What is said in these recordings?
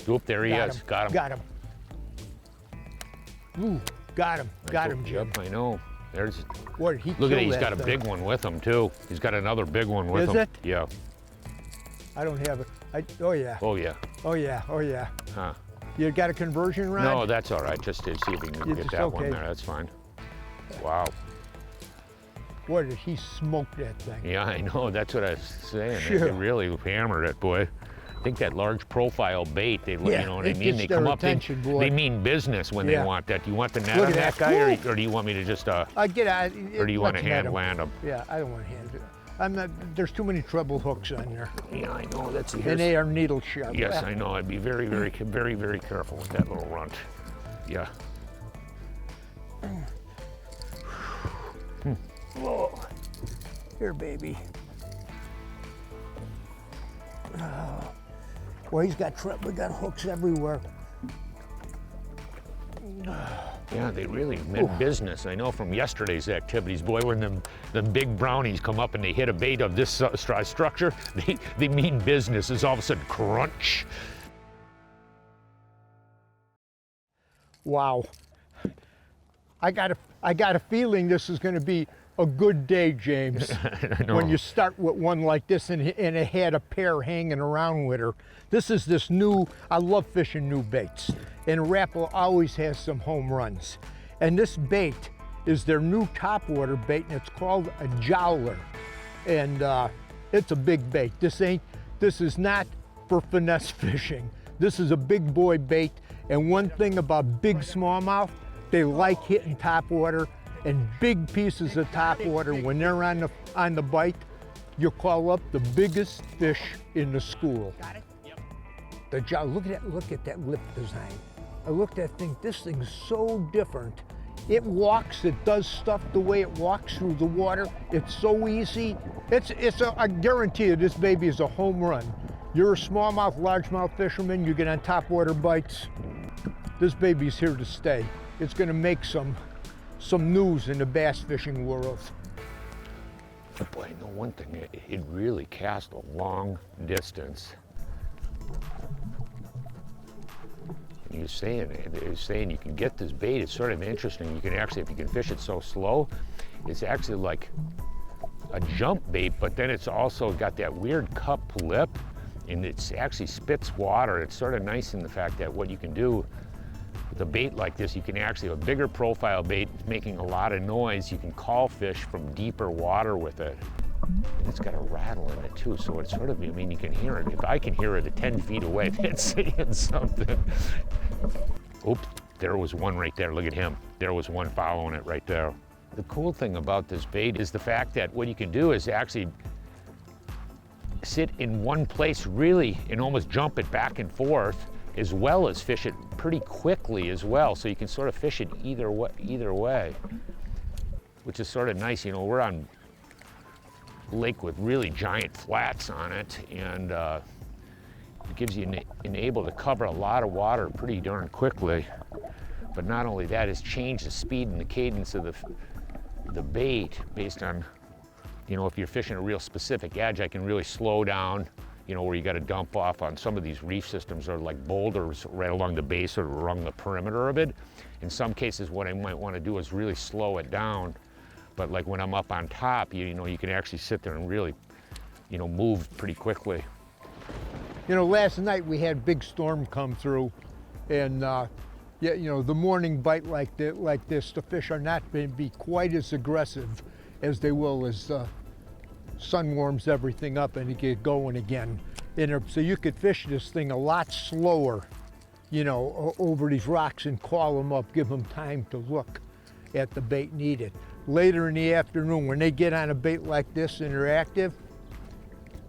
Oop, there he is. Got him. Got him. Ooh, got him. Got him, Jim. Yep, I know. There's. What, he Look at it, he's killed got a that big thing. one with him too. He's got another big one with him. Is it? Yeah. I don't have it. Oh yeah. Oh yeah. Oh yeah. Oh yeah. Huh. You got a conversion rod? No, that's all right. Just to see if we can get that one there. That's fine. Wow. What, did he smoke that thing? Yeah, I know. That's what I was saying. Sure. They really hammered it, boy. I think that large profile bait, they, Yeah, you know what I it mean? gets They their come up, attention, boy. they mean business when Yeah. they want that. Do you want the net Look on at that that. guy, or do you want me to just, Get out. or do you want to let's net hand him. land him? Yeah, I don't want to hand it. I'm not. There's too many treble hooks on there, Yeah, I know. That's and they are needle sharp. Yes, I know. I'd be very, very, very, very careful with that little runt. Yeah. Whoa. Here, baby. Well, he's got we got hooks everywhere. Yeah, they really meant business. I know from yesterday's activities, boy, when the big brownies come up and they hit a bait of this structure, they mean business. It's all of a sudden crunch. Wow. I got a feeling this is going to be a good day, James. When you start with one like this and it had a pair hanging around with her. This is this new, I love fishing new baits. And Rapala always has some home runs. And this bait is their new topwater bait, and it's called a Jowler. And it's a big bait. This is not for finesse fishing. This is a big boy bait. And one thing about big smallmouth, they like hitting topwater, and big pieces of topwater, when they're on the bite, you call up the biggest fish in the school. Got it? Yep. The Jowler, look at that lip design. I looked at that thing, this thing's so different. It walks, it does stuff the way it walks through the water. It's so easy. I guarantee you this baby is a home run. You're a smallmouth, largemouth fisherman, you get on topwater bites, this baby's here to stay. It's gonna make some news in the bass fishing world. But boy, I know one thing, it really cast a long distance. And you're saying you can get this bait. It's sort of interesting. You can actually, if you can fish it so slow, it's actually like a jump bait, but then it's also got that weird cup lip, and it actually spits water. It's sort of nice in the fact that what you can do with a bait like this, you can actually have a bigger profile bait making a lot of noise. You can call fish from deeper water with it. And it's got a rattle in it too, so it's sort of, I mean, you can hear it. If I can hear it at 10 feet away, that's saying something. Oops, there was one right there. Look at him. There was one following it right there. The cool thing about this bait is the fact that what you can do is actually sit in one place really and almost jump it back and forth, as well as fish it pretty quickly as well. So you can sort of fish it either way, which is sort of nice. You know, we're on a lake with really giant flats on it, and it gives you able to cover a lot of water pretty darn quickly. But not only that, it's changed the speed and the cadence of the bait based on, you know, if you're fishing a real specific edge, I can really slow down, you know, where you got to dump off on some of these reef systems are like boulders right along the base or along the perimeter of it. In some cases, what I might want to do is really slow it down. But like when I'm up on top, you know, you can actually sit there and really, you know, move pretty quickly. You know, last night we had a big storm come through, and yeah, you know, the morning bite like this, the fish are not going to be quite as aggressive as they will as sun warms everything up and you get going again. So you could fish this thing a lot slower, you know, over these rocks and call them up, give them time to look at the bait needed. Later in the afternoon, when they get on a bait like this and they're active,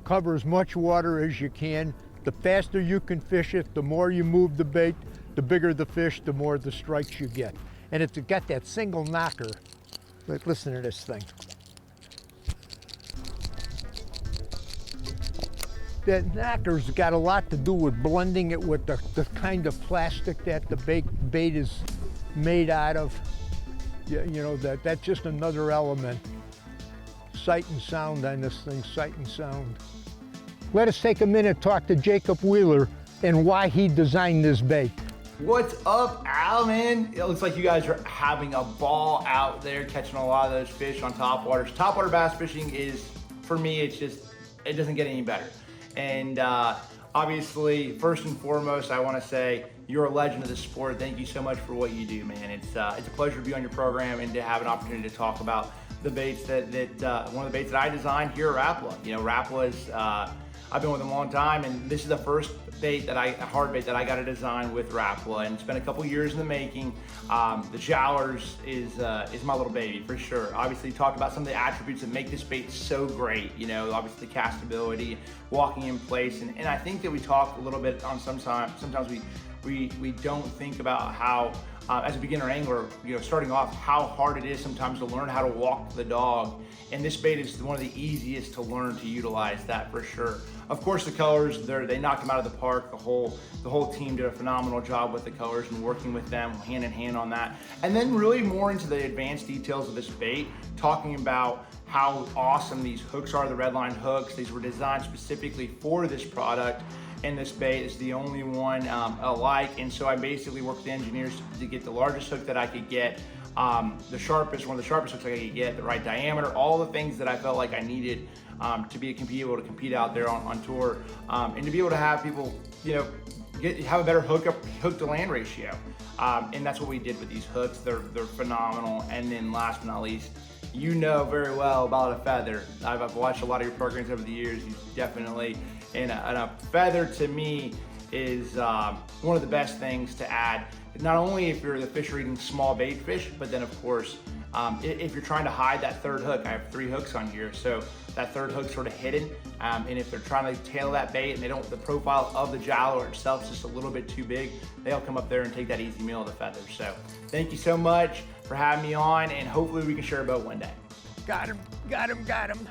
cover as much water as you can. The faster you can fish it, the more you move the bait, the bigger the fish, the more the strikes you get. And it's got that single knocker. Like, listen to this thing. That knocker's got a lot to do with blending it with the kind of plastic that the bait is made out of. You know, that's just another element. Sight and sound on this thing, sight and sound. Let us take a minute to talk to Jacob Wheeler, and why he designed this bait. What's up, Al, man? It looks like you guys are having a ball out there catching a lot of those fish on topwaters. Topwater bass fishing is, for me, it doesn't get any better. And obviously, first and foremost, I want to say you're a legend of the sport. Thank you so much for what you do, man. It's a pleasure to be on your program and to have an opportunity to talk about the baits that one of the baits that I designed here at Rapala. You know, Rapala is, I've been with them a long time, and this is the first hard bait that I got to design with Rapala, and it's been a couple years in the making. The Jowlers is my little baby for sure. Obviously, talked about some of the attributes that make this bait so great. You know, obviously the castability, walking in place, and I think that we talked a little bit on sometimes we don't think about how as a beginner angler, you know, starting off, how hard it is sometimes to learn how to walk the dog. And this bait is one of the easiest to learn to utilize that for sure. Of course, the colors, they knocked them out of the park. The whole team did a phenomenal job with the colors and working with them hand in hand on that. And then really more into the advanced details of this bait, talking about how awesome these hooks are, the redline hooks. These were designed specifically for this product, and this bait is the only one alike. And so I basically worked with the engineers to get the largest hook that I could get, one of the sharpest hooks I could get, the right diameter, all the things that I felt like I needed to be able to compete out there on tour, and to be able to have people, you know, have a better hook to land ratio. And that's what we did with these hooks. They're phenomenal. And then last but not least, you know very well about a feather. I've watched a lot of your programs over the years. You definitely, and a feather to me is one of the best things to add. Not only if you're the fisher eating small bait fish, but then of course, if you're trying to hide that third hook. I have 3 hooks on here, so that third hook's sort of hidden. And if they're trying to tail that bait and the profile of the jowler itself is just a little bit too big, they'll come up there and take that easy meal of the feather. So thank you so much for having me on, and hopefully we can share a boat one day. Got him, got him, got him.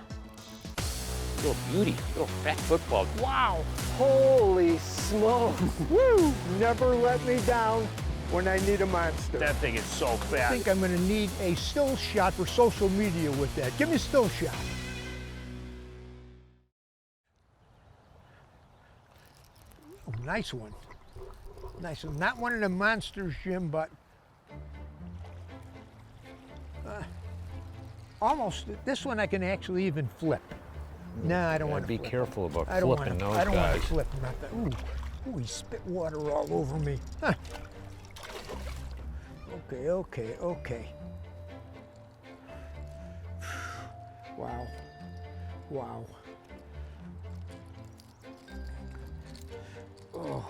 Little beauty, little fat football. Wow, holy smokes. Woo, never let me down when I need a monster. That thing is so fat. I think I'm gonna need a still shot for social media with that. Give me a still shot. Oh, nice one. Nice one. Not one of the monsters, Jim, but almost. This one I can actually even flip. No, I don't want to be flip. careful about I don't flipping wanna, those I don't guys. want to flip nothing. Ooh, he spit water all over me. Huh. Okay. Wow. Oh.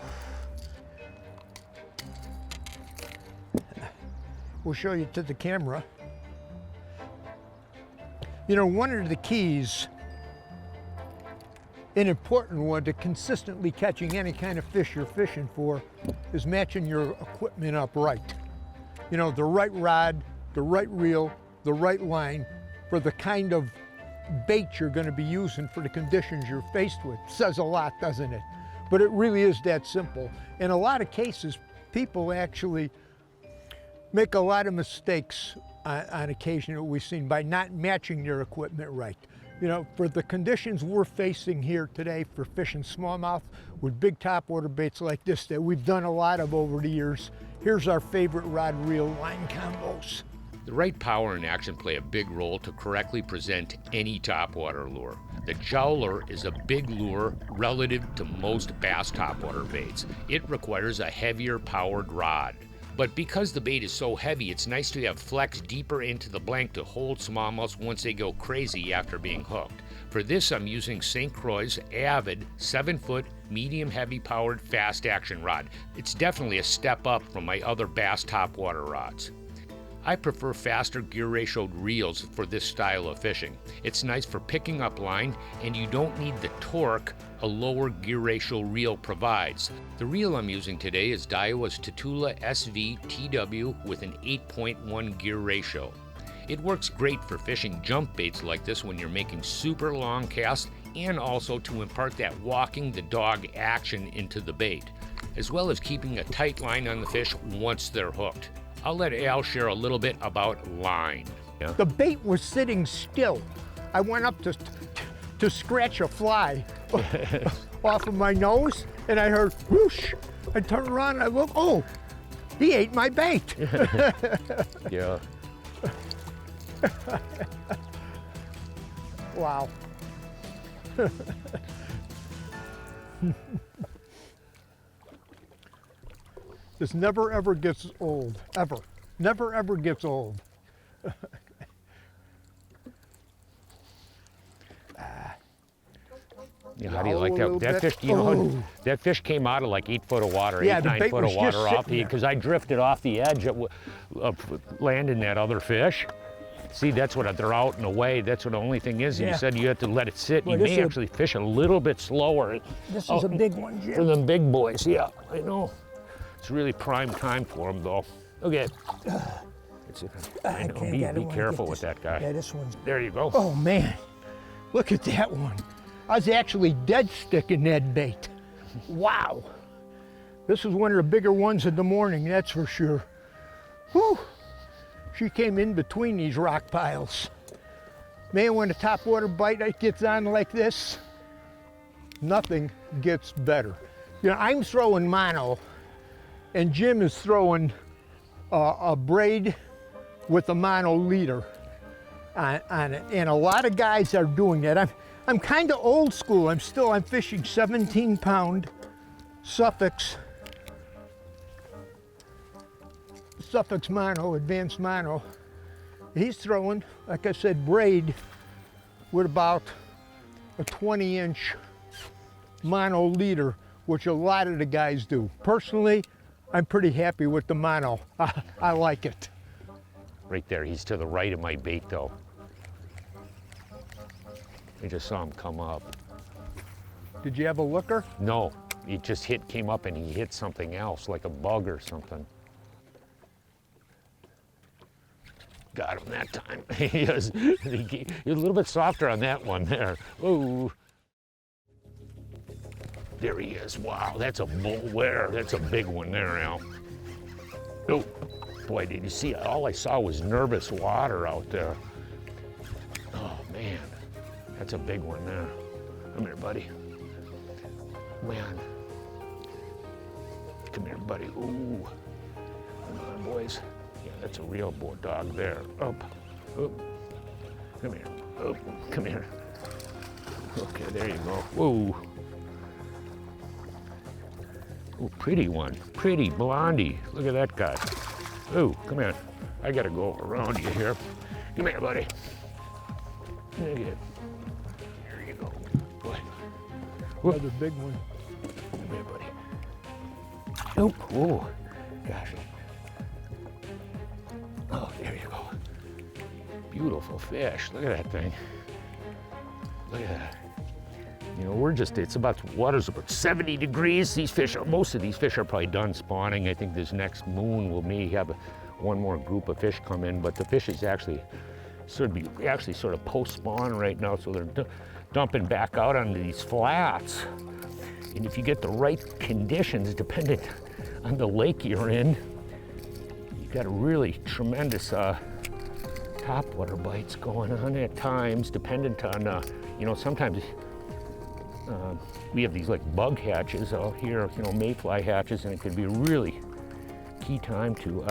We'll show you to the camera. You know, one of the keys, an important one to consistently catching any kind of fish you're fishing for, is matching your equipment up right. You know, the right rod, the right reel, the right line for the kind of bait you're going to be using for the conditions you're faced with. Says a lot, doesn't it? But it really is that simple. In a lot of cases, people actually make a lot of mistakes on occasion that we've seen by not matching their equipment right. You know, for the conditions we're facing here today for fishing smallmouth with big topwater baits like this that we've done a lot of over the years, here's our favorite rod reel line combos. The right power and action play a big role to correctly present any topwater lure. The Jowler is a big lure relative to most bass topwater baits. It requires a heavier powered rod. But because the bait is so heavy, it's nice to have flex deeper into the blank to hold smallmouths once they go crazy after being hooked. For this, I'm using St. Croix's Avid 7-foot medium heavy powered fast action rod. It's definitely a step up from my other bass topwater rods. I prefer faster gear ratioed reels for this style of fishing. It's nice for picking up line, and you don't need the torque a lower gear ratio reel provides. The reel I'm using today is Daiwa's Tatula SV TW with an 8.1 gear ratio. It works great for fishing jump baits like this when you're making super long casts, and also to impart that walking the dog action into the bait, as well as keeping a tight line on the fish once they're hooked. I'll let Al share a little bit about line. Yeah. The bait was sitting still. I went up to scratch a fly off of my nose, and I heard whoosh. I turned around and I look, oh, he ate my bait. Yeah. Wow. This never ever gets old, ever. Never ever gets old. Yeah, how do you like A that? little That bit. fish, you know, Oh. that fish came out of like 8 foot of water, Yeah, 8, the 9 bait foot was of just water off sitting the, there. because I drifted off the edge of landing that other fish. See, that's what they're out and away. That's what the only thing is. And Yeah. you said you have to let it sit. Well, You this may is- actually fish a little bit slower. This Oh, is a big one, For Jim. them big boys, yeah, I know. It's really prime time for them, though. Okay. I know. can't Be get it when I careful get with this. that guy. Yeah, this one's. There you go. Oh man, look at that one. I was actually dead sticking that bait. Wow. This is one of the bigger ones in the morning, that's for sure. Whew. She came in between these rock piles. Man, when the topwater bite gets on like this, nothing gets better. You know, I'm throwing mono, and Jim is throwing a braid with a mono leader on it, and a lot of guys are doing that. I'm kind of old school. I'm fishing 17-pound Suffolk mono, advanced mono. He's throwing, like I said, braid with about a 20-inch mono leader, which a lot of the guys do. Personally, I'm pretty happy with the mono. I like it. Right there. He's to the right of my bait, though. I just saw him come up. Did you have a looker? No, he just came up and he hit something else, like a bug or something. Got him that time. He was a little bit softer on that one there. Oh, there he is. Wow, that's a bullware. That's a big one there now. Oh, boy, did you see? All I saw was nervous water out there. Oh man, that's a big one there. Come here, buddy. Man. Come here, buddy. Ooh. Come on, boys. Yeah, that's a real dog there. Up. Up. Come here. Up. Come here. Okay, there you go. Whoa. Oh, pretty one. Pretty blondie. Look at that guy. Oh, come here. I gotta go around you here. Come here, buddy. There you go. Boy. Another big one. Come here, buddy. Oh, oh, gosh. Oh, there you go. Beautiful fish. Look at that thing. Look at that. You know, water's about 70 degrees. Most of these fish are probably done spawning. I think this next moon we'll maybe have one more group of fish come in, but the fish is actually sort of post-spawn right now, so they're dumping back out onto these flats. And if you get the right conditions, dependent on the lake you're in, you got a really tremendous topwater bites going on at times, dependent on, sometimes we have these like bug hatches out here, mayfly hatches, and it can be a really key time to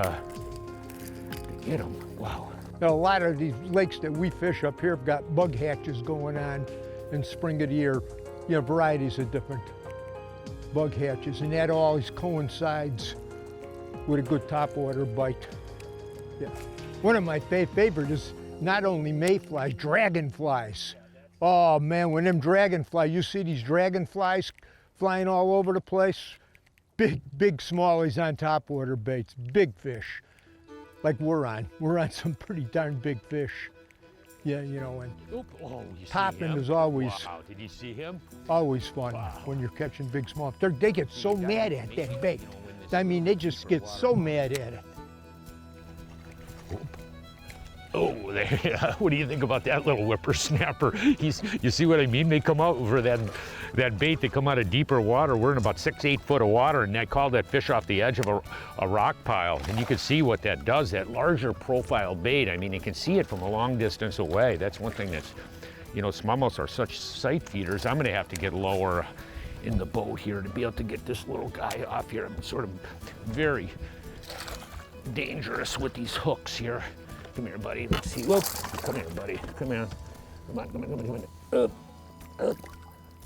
get them. Wow. Now, a lot of these lakes that we fish up here have got bug hatches going on in spring of the year. Varieties of different bug hatches, and that always coincides with a good topwater bite. Yeah. One of my favorite is not only mayflies, dragonflies. Oh man, when them dragonflies, you see these dragonflies flying all over the place, big smallies on topwater baits, big fish, like we're on some pretty darn big fish. Yeah, and popping is always, wow, did you see him? always fun when you're catching big small. They get so mad at that bait. I mean, they just get so mad at it. Oh, what do you think about that little whippersnapper? You see what I mean? They come out for that bait, they come out of deeper water. We're in about 6-8 foot of water, and I called that fish off the edge of a rock pile. And you can see what that does, that larger profile bait. I mean, you can see it from a long distance away. That's one thing that's, smallmouths are such sight feeders. I'm gonna have to get lower in the boat here to be able to get this little guy off here. I'm sort of very dangerous with these hooks here. Come here, buddy. Let's see. Whoop. Come here, buddy. Come here. Come on, come on, come on, come on. Up.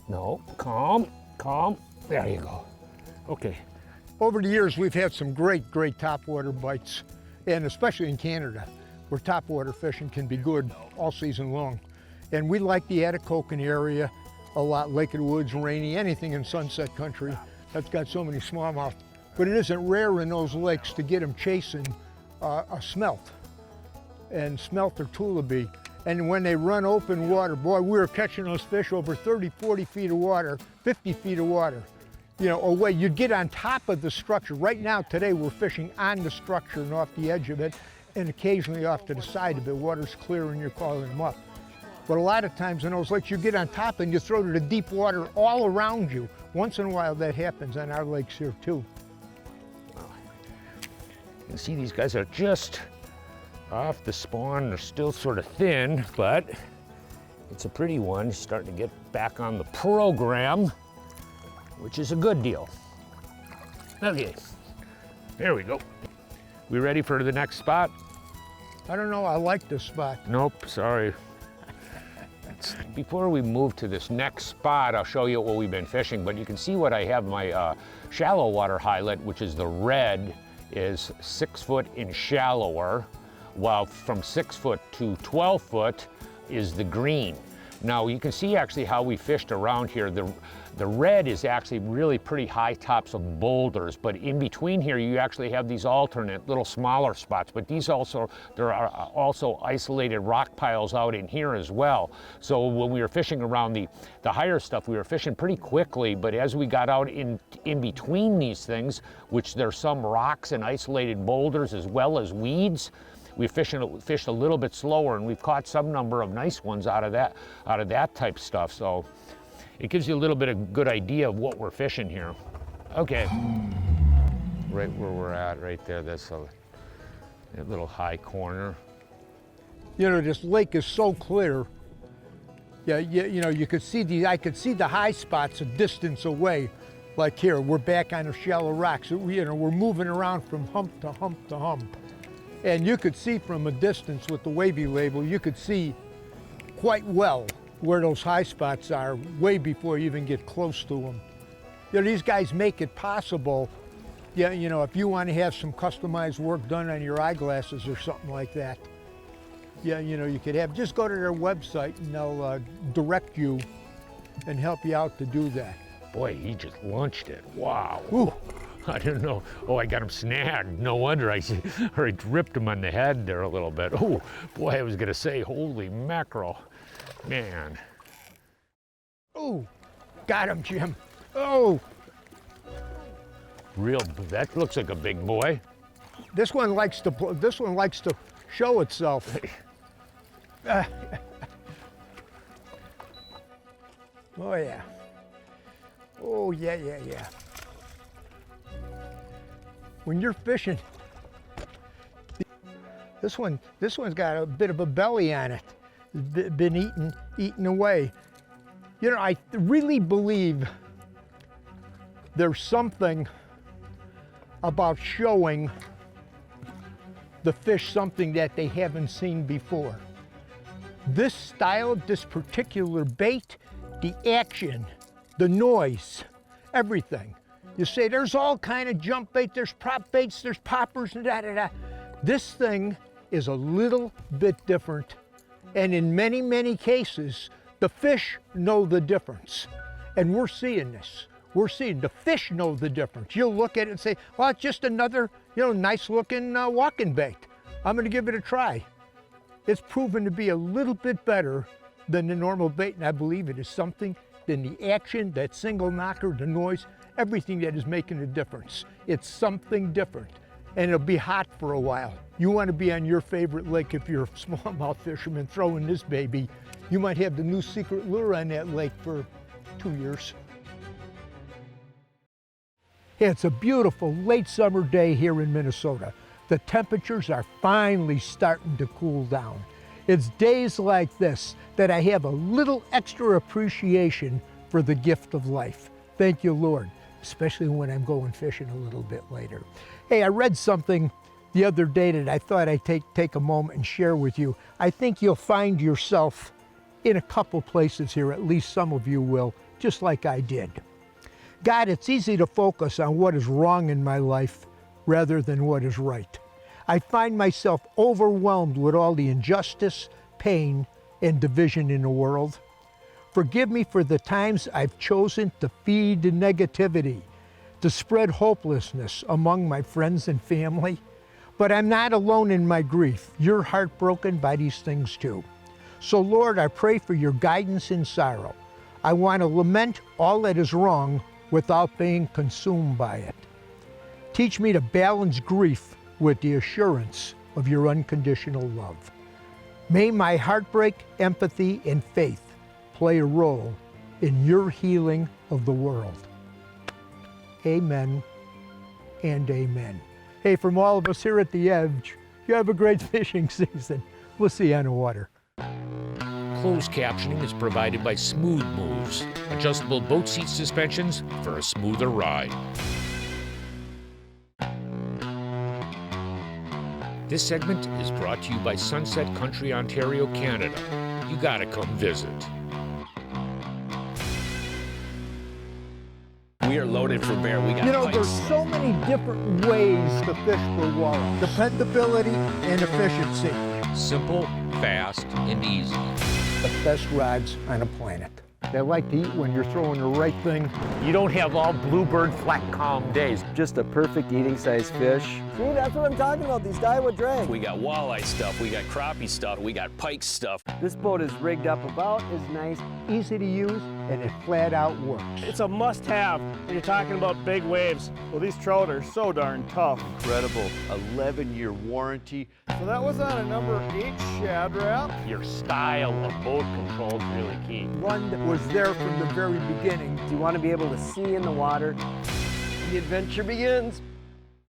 No, calm, calm. There you go. Okay. Over the years, we've had some great topwater bites, and especially in Canada, where topwater fishing can be good all season long. And we like the Atikokan area a lot, Lake of the Woods, Rainy, anything in Sunset Country that's got so many smallmouth. But it isn't rare in those lakes to get them chasing a smelt, and smelt or tulipy. And when they run open water, boy, we were catching those fish over 30, 40 feet of water, 50 feet of water, you know, away. You'd get on top of the structure. Right now, today, we're fishing on the structure and off the edge of it, and occasionally off to the side of it. Water's clear and you're calling them up. But a lot of times in those lakes, you get on top and you throw to the deep water all around you. Once in a while, that happens on our lakes here, too. You can see these guys are just off the spawn. They're still sort of thin, but it's a pretty one. Starting to get back on the program, which is a good deal. Okay, there we go. We ready for the next spot? I don't know, I like this spot. Nope, sorry. Before we move to this next spot, I'll show you what we've been fishing, but you can see what I have my shallow water highlight, which is the red, is 6 foot and shallower, while from 6 foot to 12 foot is the green. Now you can see actually how we fished around here. The red is actually really pretty high tops of boulders, but in between here you actually have these alternate little smaller spots, but these also, there are also isolated rock piles out in here as well. So when we were fishing around the higher stuff, we were fishing pretty quickly, but as we got out in between these things, which there's some rocks and isolated boulders as well as weeds, we fished a little bit slower, and we've caught some number of nice ones out of that type stuff. So it gives you a little bit of good idea of what we're fishing here. Okay, right where we're at, right there. That's a little high corner. You know, this lake is so clear. Yeah, you know, you could see I could see the high spots a distance away. Like here, we're back on the shallow rocks. You know, we're moving around from hump to hump to hump. And you could see from a distance with the wavy label, you could see quite well where those high spots are way before you even get close to them. You know, these guys make it possible. Yeah, you know, if you want to have some customized work done on your eyeglasses or something like that, yeah, you know, you could have, just go to their website and they'll direct you and help you out to do that. Boy, he just launched it. Wow. Ooh. I don't know. Oh, I got him snagged. No wonder I ripped him on the head there a little bit. Oh, boy, I was going to say, holy mackerel. Man. Oh, got him, Jim. Oh. That looks like a big boy. This one likes to show itself. Oh, yeah. Oh, yeah. When you're fishing, this one's got a bit of a belly on it. It's been eaten away. You know, I really believe there's something about showing the fish something that they haven't seen before. This style, this particular bait, the action, the noise, everything. You say there's all kind of jump bait, there's prop baits, there's poppers, and da-da-da. This thing is a little bit different, and in many, many cases, the fish know the difference. And we're seeing this. We're seeing the fish know the difference. You'll look at it and say, well, it's just another, you know, nice looking walking bait. I'm gonna give it a try. It's proven to be a little bit better than the normal bait, and I believe it is something in the action, that single knocker, the noise, everything that is making a difference. It's something different, and it'll be hot for a while. You want to be on your favorite lake if you're a smallmouth fisherman throwing this baby. You might have the new secret lure on that lake for 2 years. Yeah, it's a beautiful late summer day here in Minnesota. The temperatures are finally starting to cool down. It's days like this that I have a little extra appreciation for the gift of life. Thank you, Lord, especially when I'm going fishing a little bit later. Hey, I read something the other day that I thought I'd take a moment and share with you. I think you'll find yourself in a couple places here, at least some of you will, just like I did. God, it's easy to focus on what is wrong in my life rather than what is right. I find myself overwhelmed with all the injustice, pain, and division in the world. Forgive me for the times I've chosen to feed the negativity, to spread hopelessness among my friends and family. But I'm not alone in my grief. You're heartbroken by these things too. So Lord, I pray for your guidance in sorrow. I want to lament all that is wrong without being consumed by it. Teach me to balance grief with the assurance of your unconditional love. May my heartbreak, empathy, and faith play a role in your healing of the world. Amen and amen. Hey, from all of us here at The Edge, you have a great fishing season. We'll see you on the water. Closed captioning is provided by Smooth Moves, adjustable boat seat suspensions for a smoother ride. This segment is brought to you by Sunset Country, Ontario, Canada. You gotta come visit. We are loaded for bear. We got pikes. There's so many different ways to fish for walleye. Dependability and efficiency. Simple, fast, and easy. The best rods on the planet. They like to eat when you're throwing the right thing. You don't have all bluebird flat calm days. Just a perfect eating size fish. See, that's what I'm talking about, these Daiwa drags. We got walleye stuff, we got crappie stuff, we got pike stuff. This boat is rigged up about as nice. Easy to use, and it flat out works. It's a must-have when you're talking about big waves. Well, these trout are so darn tough. Incredible 11-year warranty. So that was on a number 8 Shad Rap. Your style of boat control is really key. One that was there from the very beginning. You want to be able to see in the water. The adventure begins.